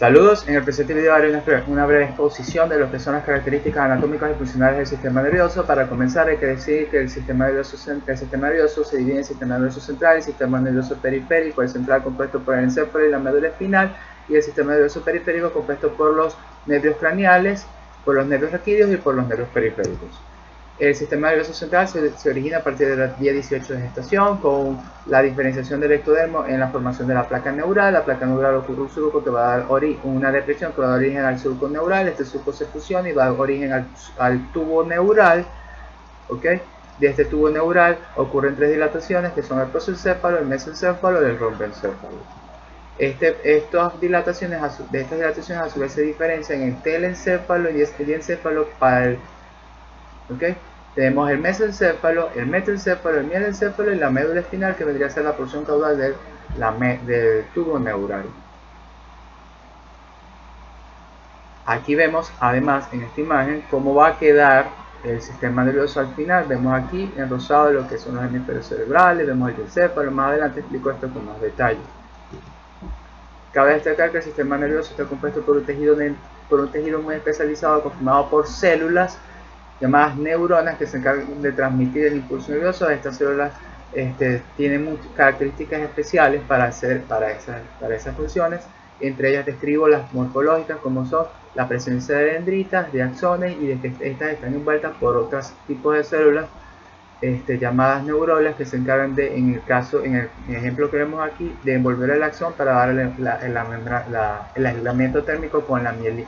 Saludos, en el presente video haré una breve exposición de lo que son las características anatómicas y funcionales del sistema nervioso. Para comenzar hay que decir que el sistema nervioso se divide en sistema nervioso central y sistema nervioso periférico. El central compuesto por el encéfalo y la médula espinal, y el sistema nervioso periférico compuesto por los nervios craneales, por los nervios raquídeos y por los nervios periféricos. El sistema nervioso central se origina a partir de la día 18 de gestación, con la diferenciación del ectodermo en la formación de la placa neural. La placa neural ocurre un surco que va a dar una depresión que va a dar origen al surco neural. Este surco se fusiona y va a dar origen al tubo neural. ¿Okay? De este tubo neural ocurren tres dilataciones, que son el prosencéfalo, el mesencéfalo y el rombencéfalo. Estas dilataciones a su vez se diferencian en telencéfalo y diencéfalo para el... ¿Okay? Tenemos el mesencéfalo, el metencéfalo, el mielencéfalo y la médula espinal, que vendría a ser la porción caudal del tubo neural. Aquí vemos además en esta imagen cómo va a quedar el sistema nervioso al final. Vemos aquí en rosado lo que son los hemisferios cerebrales, vemos el encéfalo. Más adelante explico esto con más detalle. Cabe destacar que el sistema nervioso está compuesto por un tejido muy especializado conformado por células llamadas neuronas, que se encargan de transmitir el impulso nervioso. Estas células tienen muchas características especiales para esas funciones. Entre ellas describo las morfológicas, como son la presencia de dendritas, de axones, y de que estas están envueltas por otros tipos de células llamadas neuronas, que se encargan de, en el ejemplo que vemos aquí, de envolver el axón para darle el aislamiento térmico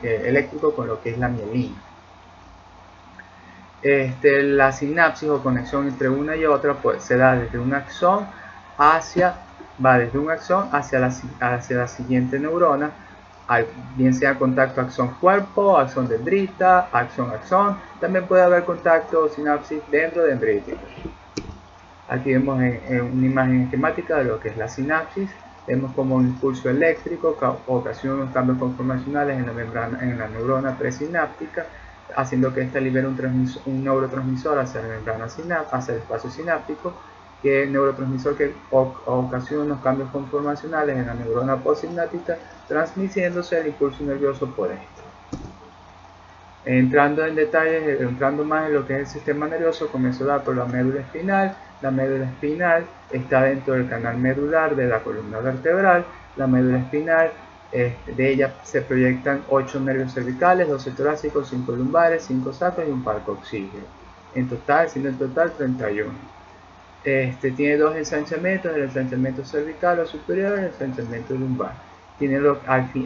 eléctrico con lo que es la mielina. La sinapsis o conexión entre una y otra pues se da desde un axón hacia la siguiente neurona, bien sea contacto axón-cuerpo, axón-dendrita, axón-axón. También puede haber contacto o sinapsis dentro dendrítica. Aquí vemos en una imagen esquemática de lo que es la sinapsis. Vemos como un impulso eléctrico ocasiona unos cambios conformacionales en la neurona presináptica, haciendo que ésta libere un neurotransmisor hacia la membrana hacia el espacio sináptico, que es el neurotransmisor que ocasiona unos cambios conformacionales en la neurona postsináptica, transmitiéndose el impulso nervioso por esto. Entrando en detalles, entrando más en lo que es el sistema nervioso, comienzo a dar por la médula espinal. La médula espinal está dentro del canal medular de la columna vertebral. La médula espinal, de ella se proyectan 8 nervios cervicales, 12 torácicos, 5 lumbares, 5 sacros y un par coxígeo. Siendo en total 31. Tiene dos ensanchamientos, el ensanchamiento cervical o superior y el ensanchamiento lumbar. Tiene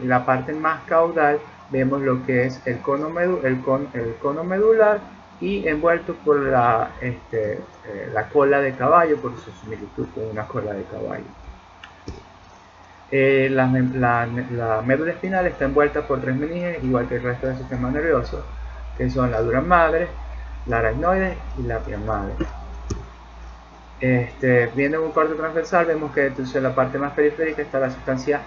la parte más caudal, vemos lo que es el cono medular, y envuelto por la cola de caballo, por su similitud con una cola de caballo. La médula espinal está envuelta por tres meninges, igual que el resto del sistema nervioso, que son la dura madre, la aracnoide y la pia madre. Viendo en un corte transversal, vemos que entonces en la parte más periférica está la sustancia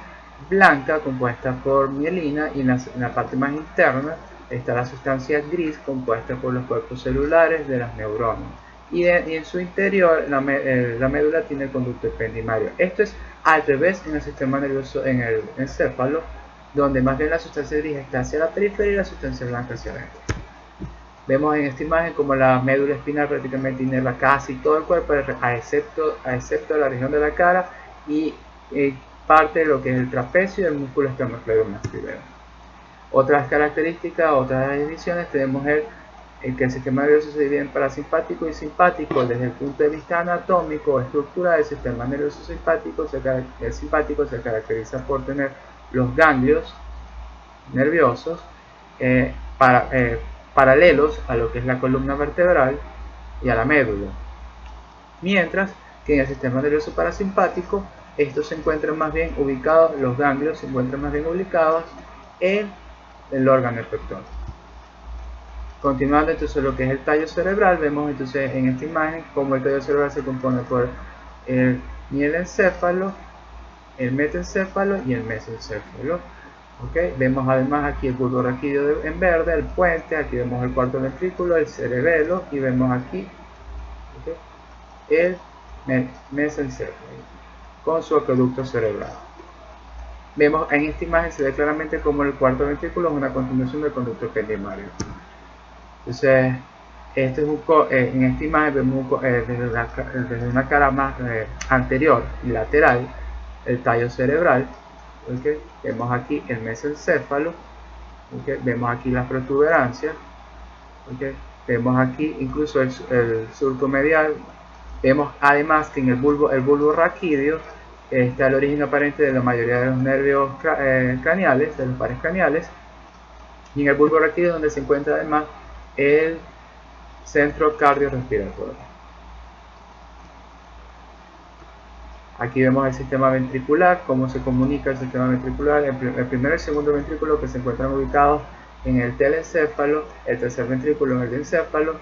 blanca compuesta por mielina, y en la parte más interna está la sustancia gris compuesta por los cuerpos celulares de las neuronas. Y en su interior la médula tiene el conducto ependimario. Esto es al revés en el sistema nervioso, en el encéfalo, donde más bien la sustancia gris está hacia la periferia y la sustancia blanca hacia adentro. Vemos en esta imagen como la médula espinal prácticamente inerva casi todo el cuerpo, a excepto la región de la cara y parte de lo que es el trapecio y el músculo esternocleidomastoideo. Otras características, otras divisiones, tenemos que el sistema nervioso se divide en parasimpático y simpático. Desde el punto de vista anatómico o estructural, el sistema nervioso simpático se caracteriza por tener los ganglios nerviosos paralelos a lo que es la columna vertebral y a la médula, mientras que en el sistema nervioso parasimpático estos se encuentran más bien ubicados, los ganglios se encuentran más bien ubicados en el órgano efector. Continuando entonces lo que es el tallo cerebral, vemos entonces en esta imagen cómo el tallo cerebral se compone por el mielencéfalo, el metencéfalo y el mesencéfalo. Okay. Vemos además aquí el bulbo raquídeo en verde, el puente, aquí vemos el cuarto ventrículo, el cerebelo, y vemos aquí el mesencéfalo con su acueducto cerebral. vemos en esta imagen se ve claramente como el cuarto ventrículo es una continuación del conducto ependimario. Entonces, este es en esta imagen vemos desde una cara más anterior y lateral el tallo cerebral. ¿Okay? Vemos aquí el mesencéfalo. ¿Okay? Vemos aquí las protuberancias. ¿Okay? Vemos aquí incluso el surco medial. Vemos además que en el bulbo raquídeo está el origen aparente de la mayoría de los nervios craneales, de los pares craneales. Y en el bulbo raquídeo es donde se encuentra además el centro cardiorrespiratorio. Aquí vemos el sistema ventricular, cómo se comunica el sistema ventricular. El primer y el segundo ventrículo que se encuentran ubicados en el telencéfalo, el tercer ventrículo en el diencéfalo.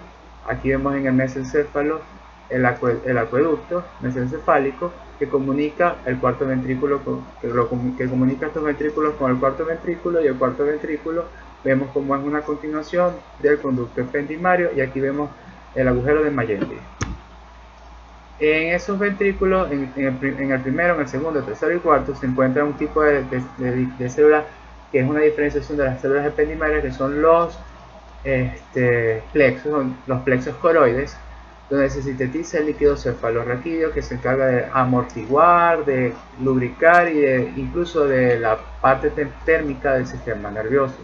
Aquí vemos en el mesencéfalo el acueducto mesencefálico que comunica el cuarto ventrículo, que comunica estos ventrículos con el cuarto ventrículo, y el cuarto ventrículo vemos como es una continuación del conducto ependimario, y aquí vemos el agujero de Magendie. En esos ventrículos, en el primero, en el segundo, el tercero y cuarto, se encuentra un tipo de células que es una diferenciación de las células ependimarias, que son los plexos coroides, donde se sintetiza el líquido cefalorraquídeo, que se encarga de amortiguar, de lubricar y incluso de la parte térmica del sistema nervioso.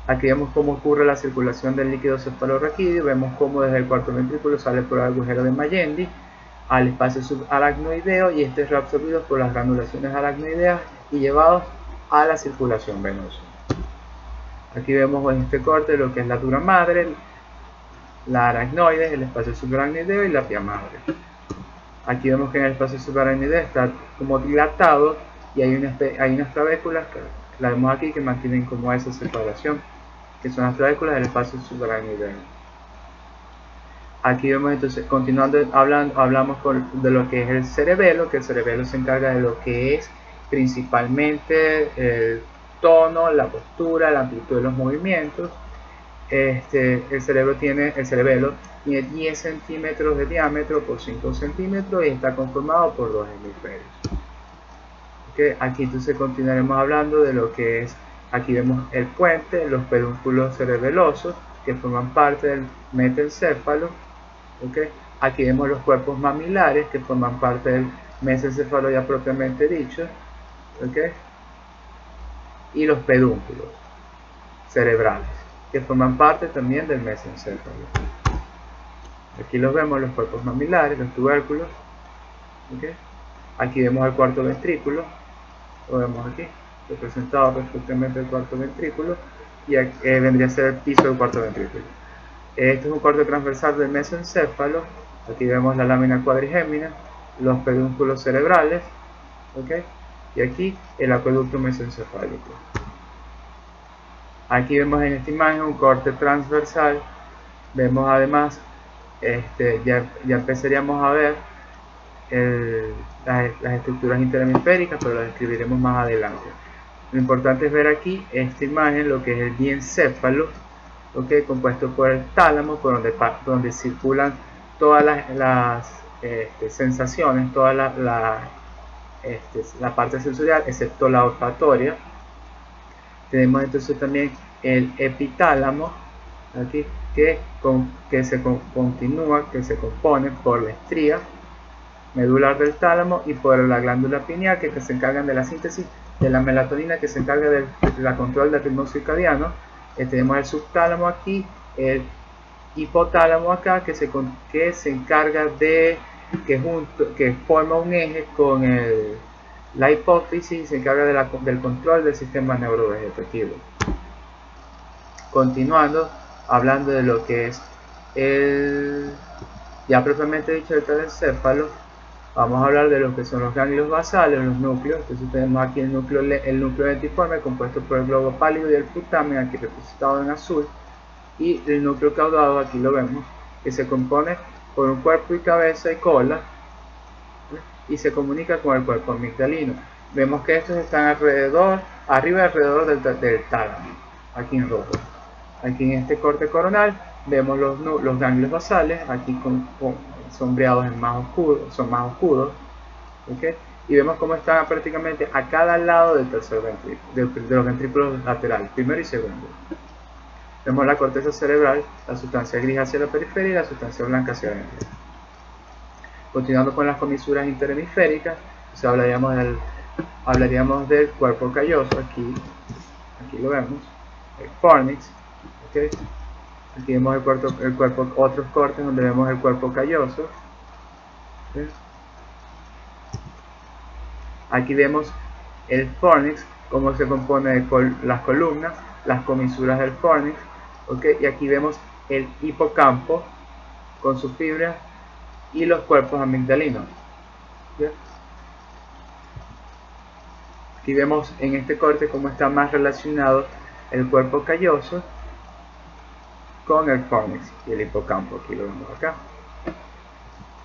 Aquí vemos cómo ocurre la circulación del líquido cefalorraquídeo. Vemos cómo desde el cuarto ventrículo sale por el agujero de Magendie al espacio subaracnoideo, y este es reabsorbido por las granulaciones aracnoideas y llevado a la circulación venosa. Aquí vemos en este corte lo que es la dura madre, la aracnoide, el espacio subaracnoideo y la pia madre. Aquí vemos que en el espacio subaracnoideo está como dilatado, y hay unas trabéculas que la vemos aquí que mantienen como esa separación, que son las trabéculas del espacio subaracnoideo. Aquí vemos entonces, continuando hablamos de lo que es el cerebelo, que el cerebelo se encarga de lo que es principalmente el tono, la postura, la amplitud de los movimientos. El cerebelo tiene 10 centímetros de diámetro por 5 centímetros y está conformado por dos hemisferios. Okay, aquí entonces continuaremos hablando de lo que es, aquí vemos el puente, los pedúnculos cerebelosos que forman parte del metencéfalo. Okay, aquí vemos los cuerpos mamilares que forman parte del mesencéfalo ya propiamente dicho. Okay, y los pedúnculos cerebrales que forman parte también del mesencéfalo. Aquí los vemos, los cuerpos mamilares, los tubérculos. Okay. Aquí vemos el cuarto ventrículo, lo vemos aquí, representado perfectamente el cuarto ventrículo, y aquí, vendría a ser el piso del cuarto ventrículo. Este es un corte transversal del mesencéfalo. Aquí vemos la lámina cuadrigémina, los pedúnculos cerebrales, ¿okay? Y aquí el acueducto mesencefálico. Aquí vemos en esta imagen un corte transversal. Vemos además, ya empezaríamos a ver las estructuras interhemisféricas, pero las describiremos más adelante. Lo importante es ver aquí esta imagen, lo que es el diencéfalo, ¿okay? Compuesto por el tálamo, por donde circulan todas las sensaciones, toda la parte sensorial, excepto la olfatoria. Tenemos entonces también el epitálamo, aquí, que se compone por la estría medular del tálamo y por la glándula pineal, que se encargan de la síntesis de la melatonina, que se encarga del control del ritmo circadiano. Tenemos el subtálamo aquí, el hipotálamo acá, que se encarga de que forma un eje con la hipófisis y se encarga del control del sistema neurovegetativo. Continuando, hablando de lo que es ya propiamente dicho el telencéfalo, vamos a hablar de lo que son los ganglios basales, los núcleos. Entonces tenemos aquí el núcleo dentiforme, compuesto por el globo pálido y el putamen, aquí representado en azul, y el núcleo caudado, aquí lo vemos, que se compone por un cuerpo y cabeza y cola, y se comunica con el cuerpo amigdalino. Vemos que estos están arriba y alrededor del tálamo, aquí en rojo. Aquí en este corte coronal vemos los ganglios basales, aquí sombreados son más oscuros, ¿okay? y vemos cómo están prácticamente a cada lado del tercer ventrículo, de los ventrículos laterales, primero y segundo. Vemos la corteza cerebral, la sustancia gris hacia la periferia y la sustancia blanca hacia adentro. Continuando con las comisuras interhemisféricas, pues hablaríamos del cuerpo calloso, aquí lo vemos, el fornix, ¿okay? Aquí vemos otros cortes donde vemos el cuerpo calloso, ¿okay? Aquí vemos el fornix, cómo se compone de las columnas, las comisuras del fornix, ¿okay? Y aquí vemos el hipocampo con sus fibras y los cuerpos amigdalinos, ¿okay? Aquí vemos en este corte cómo está más relacionado el cuerpo calloso con el fornix y el hipocampo. Aquí lo vemos acá.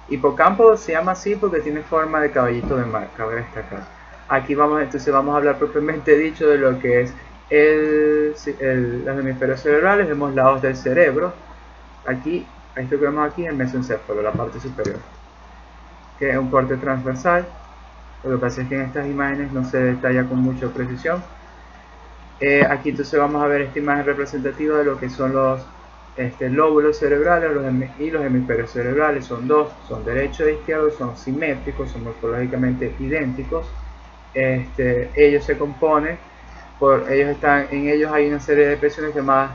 Hipocampo se llama así porque tiene forma de caballito de mar, cabe destacar. Aquí entonces vamos a hablar propiamente dicho de lo que es los hemisferios cerebrales. Vemos lados del cerebro. Aquí, esto que vemos aquí es el mesencéfalo, la parte superior, que es un corte transversal. Lo que pasa es que en estas imágenes no se detalla con mucha precisión. Aquí entonces vamos a ver esta imagen representativa de lo que son los lóbulos cerebrales y los hemisferios cerebrales. Son dos, son derecho e izquierdo, son simétricos, son morfológicamente idénticos. Ellos se componen en ellos hay una serie de expresiones llamadas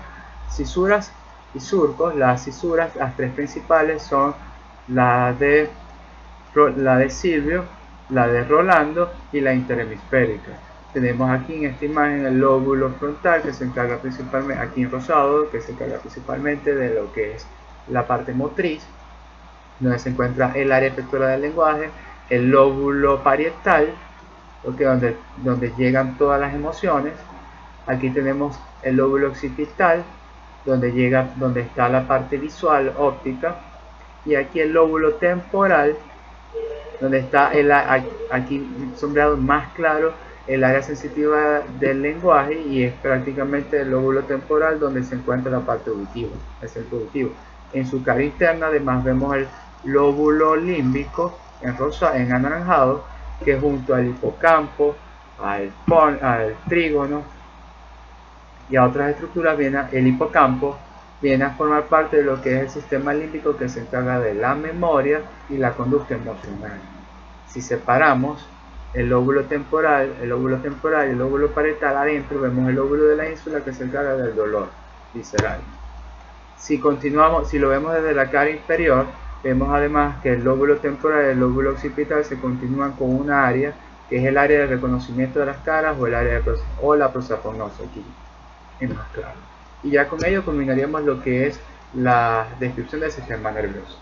cisuras y surcos. Las cisuras, las tres principales son la de Silvio, la de Rolando y la interhemisférica. Tenemos aquí en esta imagen el lóbulo frontal, que se encarga principalmente, aquí en rosado, que se encarga principalmente de lo que es la parte motriz, donde se encuentra el área efectora del lenguaje, el lóbulo parietal, donde llegan todas las emociones. Aquí tenemos el lóbulo occipital, donde está la parte visual, óptica, y aquí el lóbulo temporal, donde está aquí sombreado más claro el área sensitiva del lenguaje, y es prácticamente el lóbulo temporal donde se encuentra la parte auditiva, el centro auditivo. En su cara interna además vemos el lóbulo límbico en anaranjado, que junto al hipocampo, al trígono y a otras estructuras el hipocampo viene a formar parte de lo que es el sistema límbico, que se encarga de la memoria y la conducta emocional. Si separamos el lóbulo temporal y el lóbulo parietal, adentro vemos el lóbulo de la ínsula, que se encarga del dolor visceral. Si lo vemos desde la cara inferior, vemos además que el lóbulo temporal y el lóbulo occipital se continúan con una área que es el área de reconocimiento de las caras, o la prosopagnosia. Aquí es más claro. Y ya con ello culminaríamos lo que es la descripción del sistema nervioso.